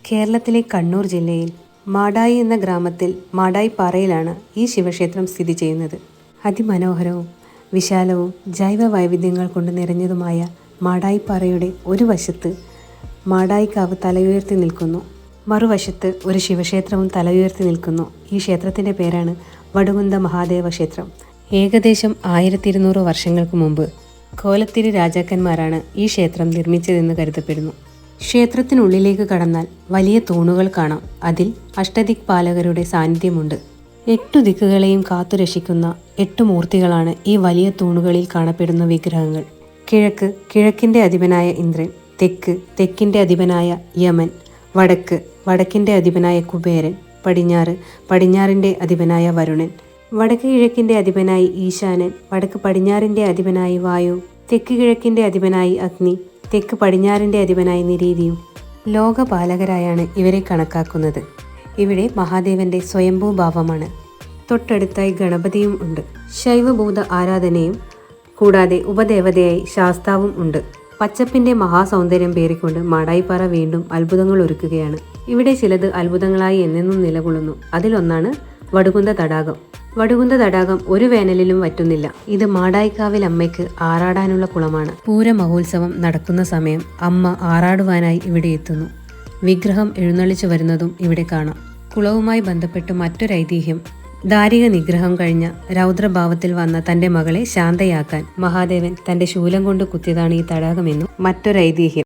കേരളത്തിലെ കണ്ണൂർ ജില്ലയിൽ മാടായി എന്ന ഗ്രാമത്തിൽ മാടായി പാറയിലാണ് ഈ ശിവക്ഷേത്രം സ്ഥിതി ചെയ്യുന്നത്. അതിമനോഹരവും വിശാലവും ജൈവ വൈവിധ്യങ്ങൾ കൊണ്ട് നിറഞ്ഞതുമായ മാടായിപ്പാറയുടെ ഒരു വശത്ത് മാടായിക്കാവ് തലയുയർത്തി നിൽക്കുന്നു. മറുവശത്ത് ഒരു ശിവക്ഷേത്രവും തലയുയർത്തി നിൽക്കുന്നു. ഈ ക്ഷേത്രത്തിൻ്റെ പേരാണ് വടുകുന്ത മഹാദേവ ക്ഷേത്രം. ഏകദേശം 1200 വർഷങ്ങൾക്ക് മുമ്പ് കോലത്തിരി രാജാക്കന്മാരാണ് ഈ ക്ഷേത്രം നിർമ്മിച്ചതെന്ന് കരുതപ്പെടുന്നു. ക്ഷേത്രത്തിനുള്ളിലേക്ക് കടന്നാൽ വലിയ തൂണുകൾ കാണാം. അതിൽ അഷ്ടദിക്പാലകരുടെ സാന്നിധ്യമുണ്ട്. 8 ദിക്കുകളെയും കാത്തുരക്ഷിക്കുന്ന 8 മൂർത്തികളാണ് ഈ വലിയ തൂണുകളിൽ കാണപ്പെടുന്ന വിഗ്രഹങ്ങൾ. കിഴക്ക് കിഴക്കിൻ്റെ അധിപനായ ഇന്ദ്രൻ, തെക്ക് തെക്കിൻ്റെ അധിപനായ യമൻ, വടക്ക് വടക്കിൻ്റെ അധിപനായ കുബേരൻ, പടിഞ്ഞാറ് പടിഞ്ഞാറിൻ്റെ അധിപനായ വരുണൻ, വടക്ക് കിഴക്കിൻ്റെ അധിപനായി ഈശാനൻ, വടക്ക് പടിഞ്ഞാറിൻ്റെ അധിപനായി വായു, തെക്ക് കിഴക്കിൻ്റെ അധിപനായി അഗ്നി, തെക്ക് പടിഞ്ഞാറിൻ്റെ അധിപനായി നിരീതിയും. ലോകപാലകരായാണ് ഇവരെ കണക്കാക്കുന്നത്. ഇവിടെ മഹാദേവന്റെ സ്വയംഭൂഭാവമാണ്. തൊട്ടടുത്തായി ഗണപതിയും ഉണ്ട്. ശൈവഭൂത ആരാധനയും കൂടാതെ ഉപദേവതയായി ശാസ്താവും ഉണ്ട്. പച്ചപ്പിന്റെ മഹാസൗന്ദര്യം പേറിക്കൊണ്ട് മാടായിപ്പാറ വീണ്ടും അത്ഭുതങ്ങൾ ഒരുക്കുകയാണ്. ഇവിടെ ചിലത് അത്ഭുതങ്ങളായി എന്നെന്നും നിലകൊള്ളുന്നു. അതിലൊന്നാണ് വടുകുന്ത തടാകം. വടുകുന്ത തടാകം ഒരു വേനലിലും വറ്റുന്നില്ല. ഇത് മാടായിക്കാവിൽ അമ്മയ്ക്ക് ആറാടാനുള്ള കുളമാണ്. പൂരമഹോത്സവം നടക്കുന്ന സമയം അമ്മ ആറാടുവാനായി ഇവിടെ എത്തുന്നു. വിഗ്രഹം എഴുന്നള്ളിച്ചു വരുന്നതും ഇവിടെ കാണാം. കുളവുമായി ബന്ധപ്പെട്ട് മറ്റൊരു ഐതിഹ്യം, ദാരിക നിഗ്രഹം കഴിഞ്ഞ രൗദ്രഭാവത്തിൽ വന്ന തന്റെ മകളെ ശാന്തയാക്കാൻ മഹാദേവൻ തന്റെ ശൂലം കൊണ്ട് കുത്തിയതാണ് ഈ തടാകമെന്നും മറ്റൊരു ഐതിഹ്യം.